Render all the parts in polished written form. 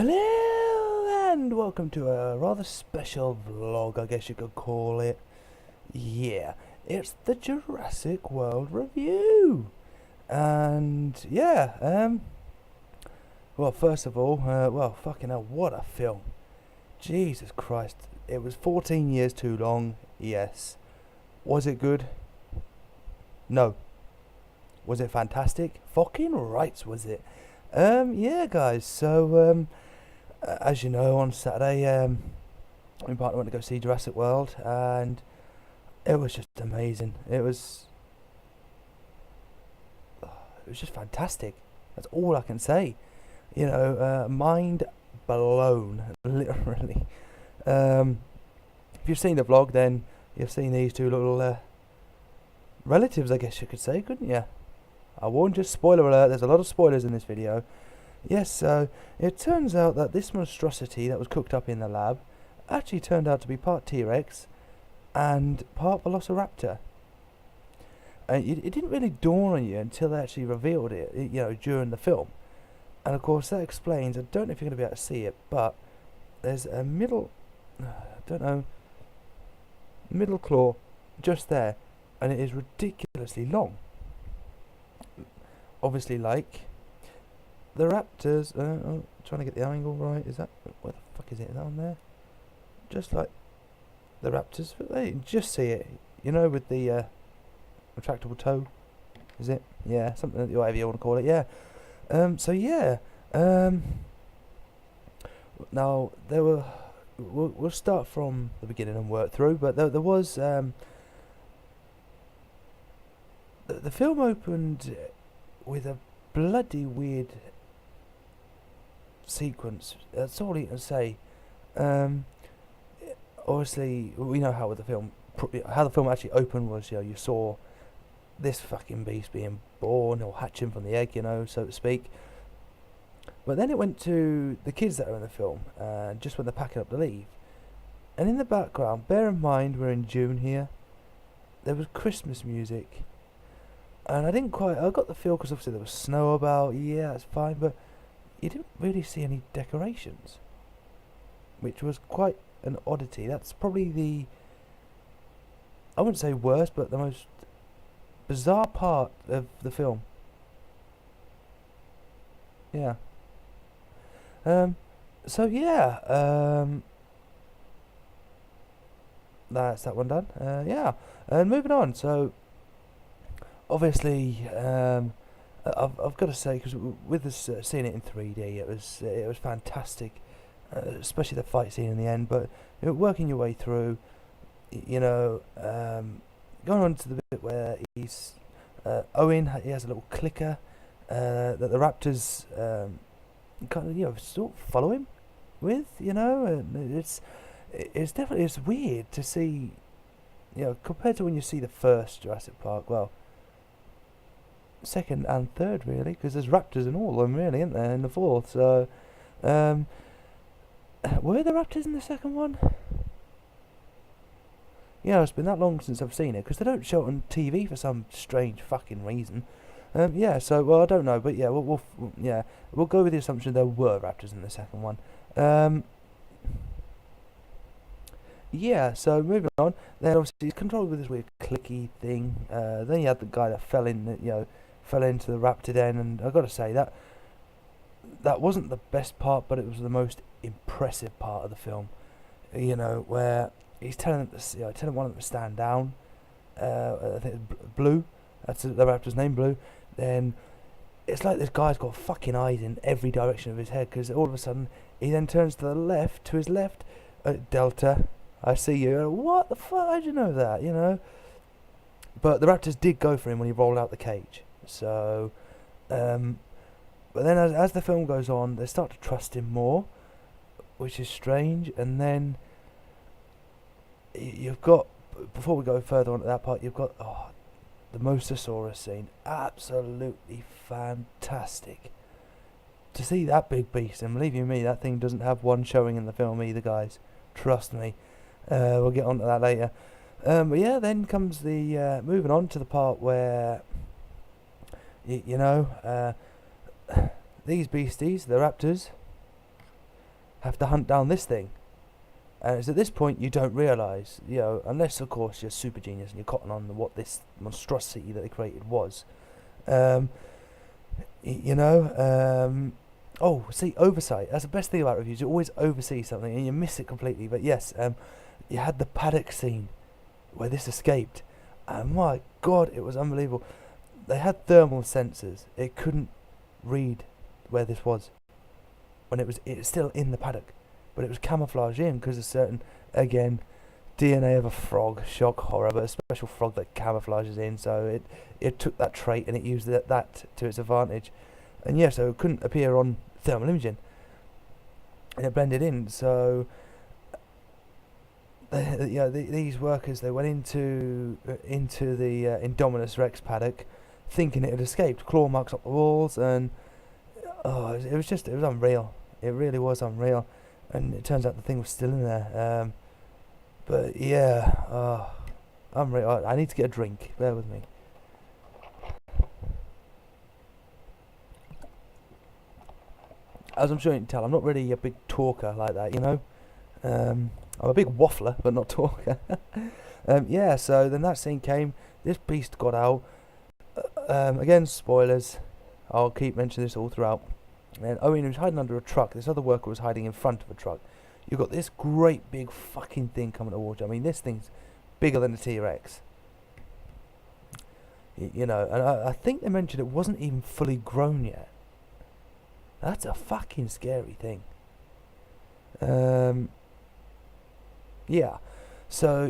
Hello and welcome to a rather special vlog, I guess you could call it. Yeah, it's the Jurassic World review. And yeah, well, first of all, well, fucking hell, what a film. Jesus Christ, it was 14 years too long, yes. Was it good? No. Was it fantastic? Fucking right, was it? Yeah, guys, so, as you know, on Saturday, my partner went to go see Jurassic World, and it was just amazing. It was just fantastic. That's all I can say. You know, mind blown, literally. If you've seen the vlog, then you've seen these two little relatives, I guess you could say, couldn't you? I warned you, spoiler alert, there's a lot of spoilers in this video. Yes, so it turns out that this monstrosity that was cooked up in the lab actually turned out to be part T-Rex and part Velociraptor. It didn't really dawn on you until they actually revealed it, you know, during the film. And of course that explains, I don't know if you're going to be able to see it, but there's a middle claw just there, and it is ridiculously long. Obviously, like the raptors, trying to get the angle right. Is that, where the fuck is it? Is that on there? Just like the raptors, they just see it, you know, with the retractable toe. Is it? Yeah, something, whatever you want to call it. Yeah. So yeah. Now there were. We'll start from the beginning and work through. But there was. The film opened with a bloody weird sequence. That's all you can say. Obviously, we know how the film actually opened was, you know, you saw this fucking beast being born or hatching from the egg, you know, so to speak. But then it went to the kids that are in the film, just when they're packing up to leave. And in the background, bear in mind we're in June here, there was Christmas music. And I got the feel, because obviously there was snow about, yeah, that's fine, but you didn't really see any decorations, which was quite an oddity. That's probably I wouldn't say worst, but the most bizarre part of the film. Yeah. So yeah, that's that one done. Yeah, and moving on, so obviously, I've got to say, because with this seeing it in 3D, it was fantastic, especially the fight scene in the end. But you know, working your way through, you know, going on to the bit where he's Owen, he has a little clicker that the raptors kind of, you know, sort of follow him with, you know, and it's definitely, it's weird to see, you know, compared to when you see the first Jurassic Park. Well, second and third, really, because there's raptors in all of them, really, isn't there, in the fourth. So were there raptors in the second one? Yeah, it's been that long since I've seen it, because they don't show it on TV for some strange fucking reason. Yeah, so, well, I don't know, but yeah, we'll go with the assumption there were raptors in the second one. Yeah, so moving on, then obviously he's controlled with this weird clicky thing. Then you had the guy that fell into the raptor den, and I've got to say that wasn't the best part, but it was the most impressive part of the film. You know, where he's telling one of them to stand down. I think it's Blue. That's the raptor's name, Blue. Then it's like this guy's got fucking eyes in every direction of his head, because all of a sudden he then turns to his left, Delta. I see you. What the fuck? How'd you know that? You know. But the raptors did go for him when he rolled out the cage. So, but then as the film goes on, they start to trust him more, which is strange. And then you've got, before we go further on to that part, you've got the Mosasaurus scene. Absolutely fantastic. To see that big beast, and believe you me, that thing doesn't have one showing in the film either, guys. Trust me. We'll get on to that later. But yeah, then comes the moving on to the part where you know, these beasties, the raptors, have to hunt down this thing. And it's at this point you don't realise, unless of course you're super genius and you're cotton on what this monstrosity that they created was. Oh, see, oversight. That's the best thing about reviews. You always oversee something and you miss it completely. But yes, you had the paddock scene where this escaped. And my God, it was unbelievable. They had thermal sensors. It couldn't read where this was when it was still in the paddock. But it was camouflaged in because of certain, again, DNA of a frog, shock, horror, but a special frog that camouflages in. So it took that trait and it used that to its advantage. And yeah, so it couldn't appear on thermal imaging. And it blended in. So, these workers, they went into the Indominus Rex paddock, thinking it had escaped. Claw marks up the walls, and it was unreal. It really was unreal. And it turns out the thing was still in there. But yeah, unreal. I need to get a drink. Bear with me. As I'm sure you can tell, I'm not really a big talker like that, I'm a big waffler, but not talker. So then that scene came. This beast got out. Again, spoilers. I'll keep mentioning this all throughout. And Owen was hiding under a truck. This other worker was hiding in front of a truck. You've got this great big fucking thing coming towards you. I mean, this thing's bigger than a T-Rex. And I think they mentioned it wasn't even fully grown yet. That's a fucking scary thing. So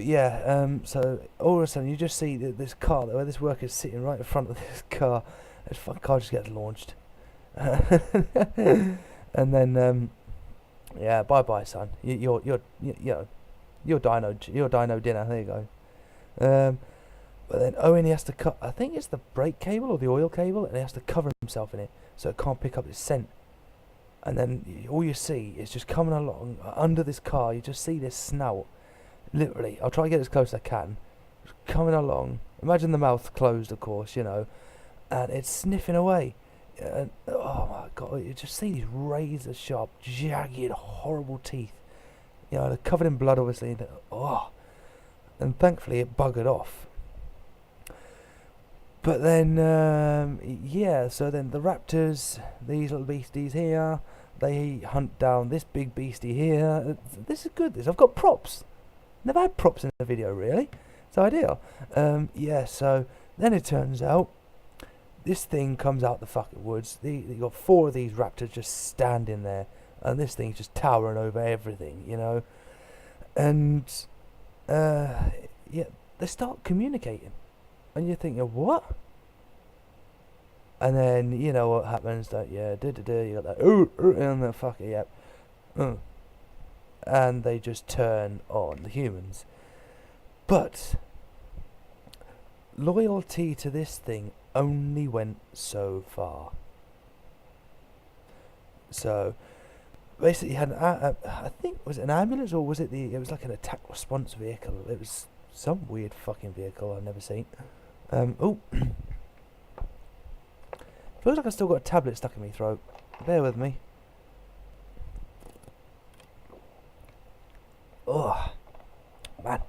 all of a sudden you just see this car where this worker's sitting right in front of this car. This fucking car just gets launched. And then, bye bye, son. You're dino dinner. There you go. But then Owen, he has to cut. I think it's the brake cable or the oil cable, and he has to cover himself in it so it can't pick up its scent. And then all you see is just coming along under this car. You just see this snout. Literally, I'll try to get as close as I can. Just coming along. Imagine the mouth closed, of course, and it's sniffing away. And oh my God, you just see these razor sharp, jagged, horrible teeth. They're covered in blood, obviously. And thankfully it buggered off. But then, so then the raptors, these little beasties here, they hunt down this big beastie here. This is good, I've got props. Never had props in a video, really. It's ideal. So then it turns out, this thing comes out the fucking woods. You got 4 of these raptors just standing there, and this thing's just towering over everything, And, they start communicating. And you're thinking, what? And then, what happens, that, you got that, and the fucking, yep. And they just turn on the humans. But, loyalty to this thing only went so far. So, basically, you had I think, was it an ambulance, or was it it was like an attack response vehicle. It was some weird fucking vehicle I've never seen. Feels like I've still got a tablet stuck in my throat. Bear with me. Oh, man.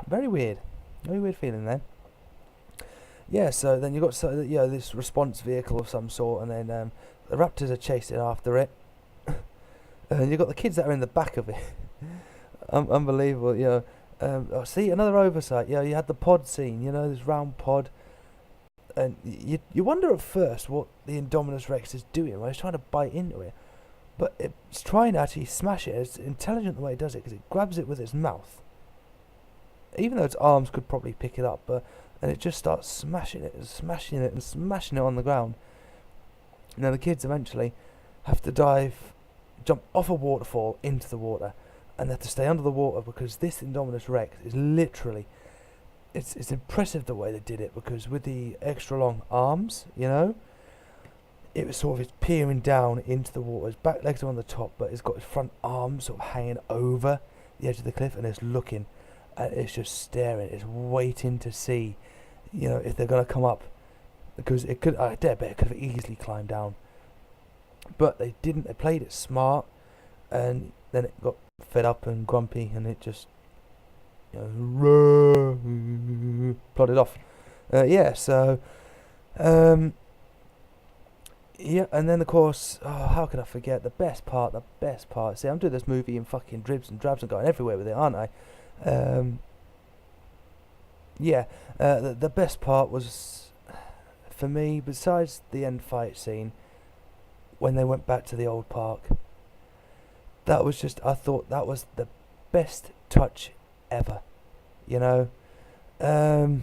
Very weird feeling then. So then you got this response vehicle of some sort, and then the raptors are chasing after it. And you got the kids that are in the back of it. Unbelievable, see, another oversight. You had the pod scene, this round pod. And you wonder at first what the Indominus Rex is doing when it's trying to bite into it. But it's trying to actually smash it. It's intelligent the way it does it, because it grabs it with its mouth. Even though its arms could probably pick it up, and it just starts smashing it and smashing it and smashing it on the ground. Now the kids eventually have to jump off a waterfall into the water, and they have to stay under the water because this Indominus Rex is literally... It's impressive the way they did it, because with the extra long arms, it was sort of it's peering down into the water. Its back legs are on the top, but it's got its front arms sort of hanging over the edge of the cliff, and it's looking, and it's just staring. It's waiting to see, if they're going to come up, because it could. I dare bet it could have easily climbed down. But they didn't. They played it smart, and then it got fed up and grumpy, and it just, plodded off. Yeah. So, yeah, and then of course, how can I forget the best part? The best part. See, I'm doing this movie in fucking dribs and drabs and going everywhere with it, aren't I? Yeah. The best part was, for me, besides the end fight scene, when they went back to the old park. That was just, I thought that was the best touch ever, you know. And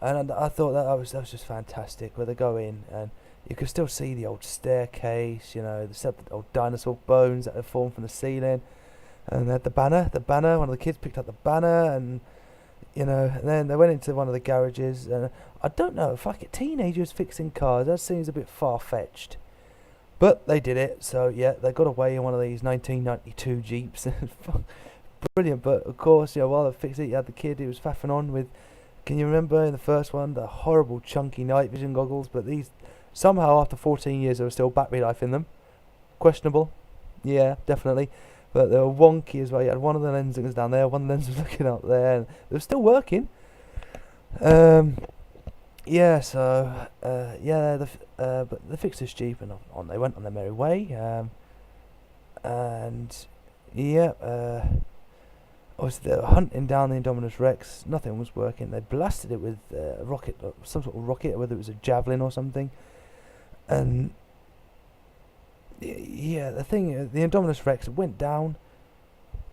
I thought that was just fantastic. Where they go in and you could still see the old staircase, the old dinosaur bones that had formed from the ceiling, and they had the banner. One of the kids picked up the banner, and and then they went into one of the garages. And I don't know, fuck it, teenagers fixing cars. That seems a bit far fetched, but they did it. So yeah, they got away in one of these 1992 Jeeps. Brilliant. But of course, while they fixed it, you had the kid who was faffing on with. Can you remember in the first one the horrible chunky night vision goggles? But these, somehow after 14 years there was still battery life in them. Questionable. Yeah, definitely. But they were wonky as well. You had one of the lenses was down there, one of the lenses was looking up there, and they were still working. Yeah, so but they fixed this Jeep and on they went on their merry way. And yeah, obviously they were hunting down the Indominus Rex. Nothing was working. They blasted it with a rocket, some sort of rocket, whether it was a javelin or something. And yeah, the Indominus Rex went down,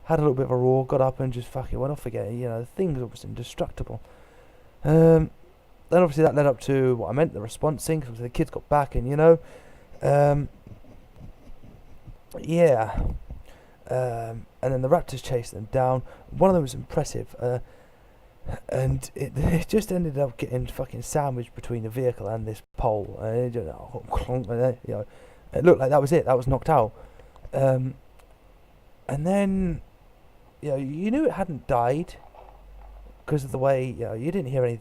had a little bit of a roar, got up and just fucking went off again. The thing was almost indestructible. Then obviously that led up to what I meant, the response scene, because the kids got back and yeah. And then the raptors chased them down. One of them was impressive, and it just ended up getting fucking sandwiched between the vehicle and this pole. And it looked like that was it. That was knocked out. And then, you knew it hadn't died because of the way you didn't hear any.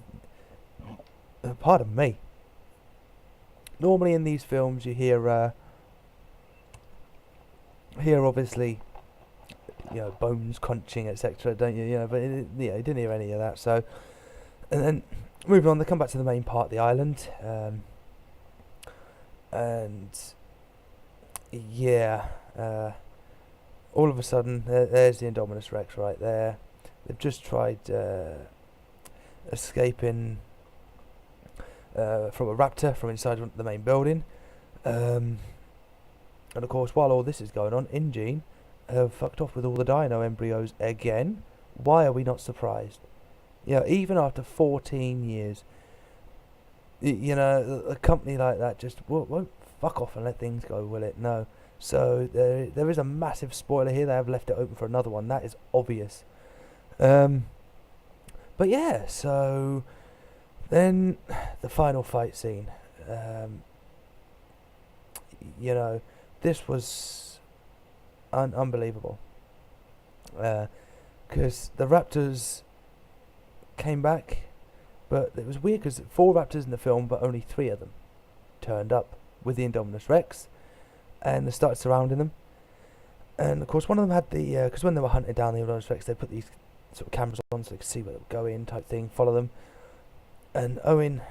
Pardon me. Normally in these films you hear obviously. Bones crunching, etc. Don't you? But you didn't hear any of that. So, and then moving on, they come back to the main part of the island, and yeah, all of a sudden there's the Indominus Rex right there. They've just tried escaping from a raptor from inside the main building, and of course, while all this is going on, InGene have fucked off with all the dino embryos again. Why are we not surprised? Even after 14 years, a company like that just won't fuck off and let things go, will it? No. So there is a massive spoiler here. They have left it open for another one. That is obvious. But yeah, so then the final fight scene. This was unbelievable, because the raptors came back, but it was weird because 4 raptors in the film, but only 3 of them turned up with the Indominus Rex, and they started surrounding them. And of course, one of them had the because when they were hunting down the Indominus Rex, they put these sort of cameras on so they could see where they were going, type thing, follow them. And Owen,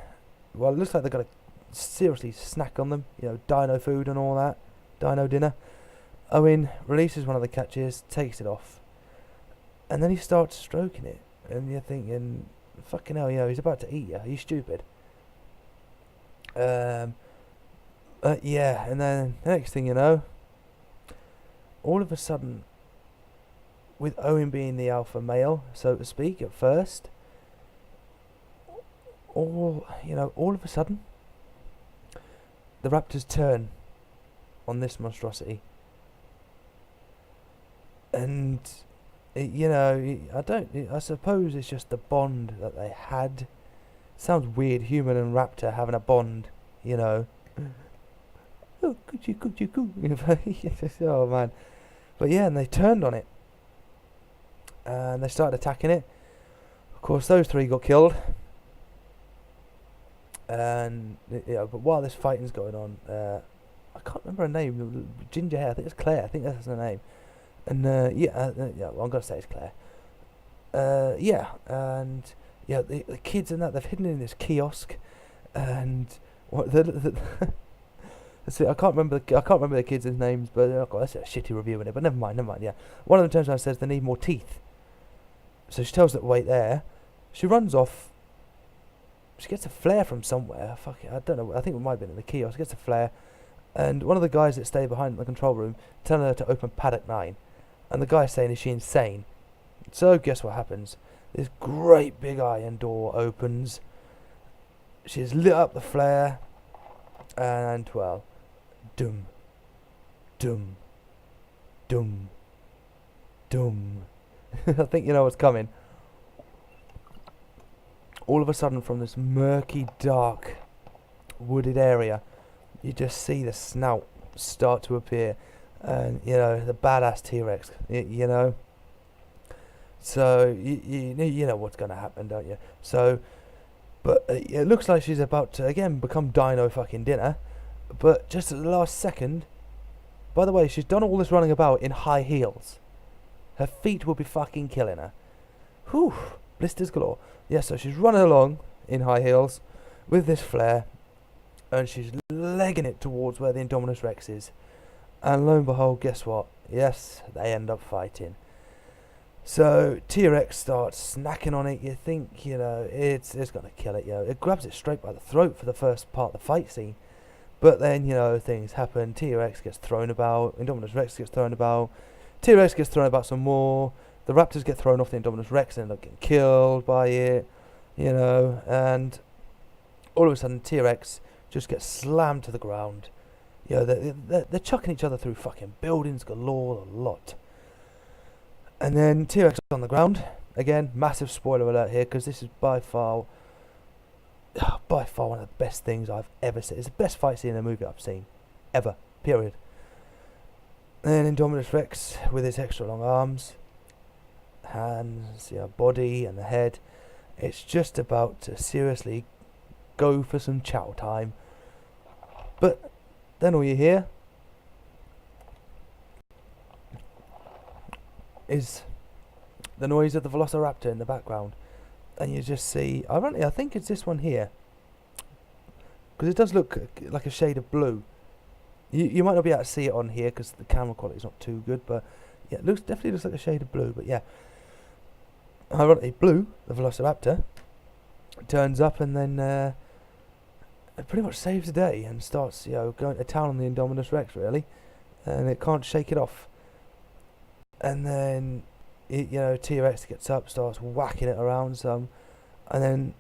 well, it looks like they're gonna seriously snack on them, dino food and all that, dino dinner. Owen releases one of the catches, takes it off, and then he starts stroking it. And you're thinking, fucking hell, he's about to eat you. Are you stupid? Yeah, and then the next thing you know, all of a sudden, with Owen being the alpha male, so to speak, at first, all of a sudden, the raptors turn on this monstrosity. And I suppose it's just the bond that they had. Sounds weird, human and raptor having a bond, Oh, oh man. But yeah, and they turned on it, and they started attacking it. Of course, those 3 got killed. And but while this fighting's going on, I can't remember her name. Ginger hair. I think it's Claire. I think that's her name. And yeah. Well, I'm gonna say it's Claire. Yeah, and yeah, the kids and that they've hidden in this kiosk, and what see, I can't remember the kids' names, but oh God, that's a shitty review in it. But never mind. Yeah, one of them turns around and says they need more teeth. So she tells them to wait there. She runs off. She gets a flare from somewhere. Fuck it, I don't know. I think it might have been in the kiosk. She gets a flare, and one of the guys that stay behind in the control room telling her to open paddock 9, and the guy's saying, "Is she insane?" So guess what happens? This great big iron door opens. She's lit up the flare, and well, dum, dum, dum, dum. I think you know what's coming. All of a sudden, from this murky, dark, wooded area, you just see the snout start to appear, and you know the badass T-Rex. You know. So you know what's going to happen, don't you? So, but it looks like she's about to again become Dino fucking dinner, but just at the last second. By the way, she's done all this running about in high heels. Her feet will be fucking killing her. Whew, blisters galore. Yeah, so she's running along in high heels with this flare, and she's legging it towards where the Indominus Rex is. And lo and behold, guess what? Yes, they end up fighting. So T-Rex starts snacking on it. You think, you know, it's gonna kill it. You know, it grabs it straight by the throat for the first part of the fight scene. But then, you know, things happen. T-Rex gets thrown about. Indominus Rex gets thrown about. T-Rex gets thrown about some more. The raptors get thrown off the Indominus Rex and end up getting killed by it. You know, and all of a sudden T-Rex just gets slammed to the ground. You know, they're chucking each other through fucking buildings galore a lot. And then T-Rex is on the ground. Again, massive spoiler alert here, because this is by far one of the best things I've ever seen. It's the best fight scene in a movie I've seen. Ever. Period. And then Indominus Rex, with his extra long arms, hands, you know, body and the head, it's just about to seriously go for some chow time. But then all you hear is the noise of the Velociraptor in the background, and you just see, ironically, I think it's this one here, because it does look like a shade of blue. You might not be able to see it on here because the camera quality is not too good, but yeah, it definitely looks like a shade of blue. But yeah, ironically, Blue, the Velociraptor, turns up and then it pretty much saves the day and starts, you know, going to town on the Indominus Rex really, and it can't shake it off. And then, you know, T-Rex gets up, starts whacking it around some, and then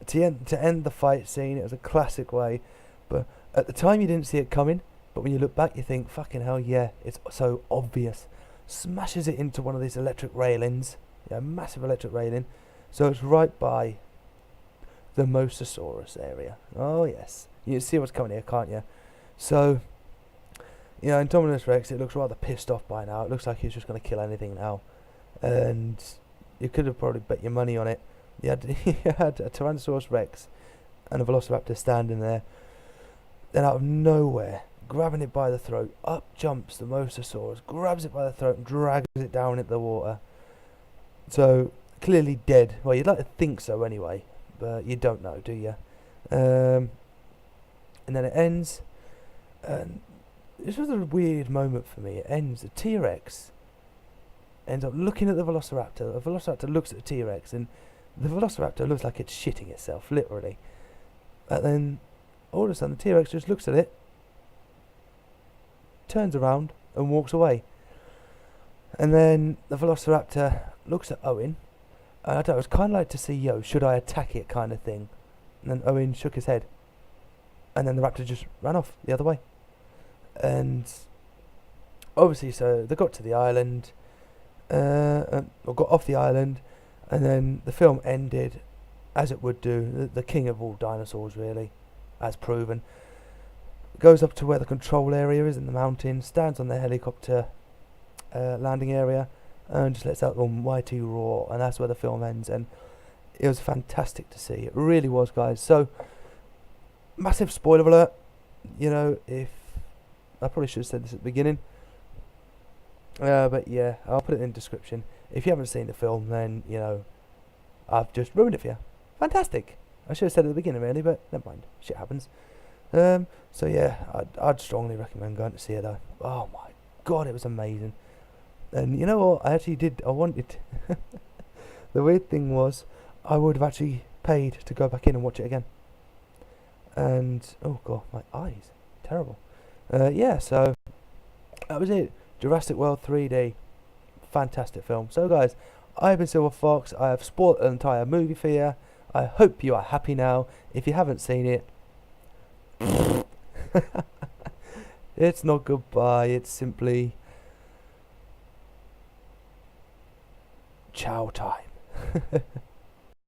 to end the fight scene, it was a classic way. But at the time, you didn't see it coming. But when you look back, you think, "Fucking hell, yeah! It's so obvious." Smashes it into one of these electric railings, yeah, massive electric railing. So it's right by the Mosasaurus area. Oh yes, you can see what's coming here, can't you? So, you know, Indominus Rex, it looks rather pissed off by now. It looks like he's just going to kill anything now. And you could have probably bet your money on it. You had a Tyrannosaurus Rex and a Velociraptor standing there. Then out of nowhere, grabbing it by the throat, up jumps the Mosasaurus, grabs it by the throat and drags it down into the water. So, clearly dead. Well, you'd like to think so anyway, but you don't know, do you? And then it ends, and this was a weird moment for me. It ends, the T-Rex ends up looking at the Velociraptor. The Velociraptor looks at the T-Rex, and the Velociraptor looks like it's shitting itself, literally. And then, all of a sudden, the T-Rex just looks at it, turns around, and walks away. And then the Velociraptor looks at Owen, and I don't know, it was kind of like to see, yo, should I attack it kind of thing. And then Owen shook his head. And then the raptor just ran off the other way. And obviously, so they got to the island, or got off the island, and then the film ended as it would do. The king of all dinosaurs, really, as proven, goes up to where the control area is in the mountains, stands on the helicopter landing area, and just lets out the mighty roar, and that's where the film ends. And it was fantastic to see. It really was, guys. So, massive spoiler alert. You know, if I probably should have said this at the beginning. But yeah, I'll put it in the description. If you haven't seen the film, then, you know, I've just ruined it for you. Fantastic. I should have said it at the beginning, really, but never mind. Shit happens. So yeah, I'd strongly recommend going to see it, though. Oh my god, it was amazing. And you know what? I wanted... The weird thing was, I would have actually paid to go back in and watch it again. And, oh god, my eyes. Terrible. Yeah, so, that was it. Jurassic World 3D. Fantastic film. So guys, I've been Silver Fox. I have spoiled an entire movie for you. I hope you are happy now. If you haven't seen it, it's not goodbye. It's simply ciao time.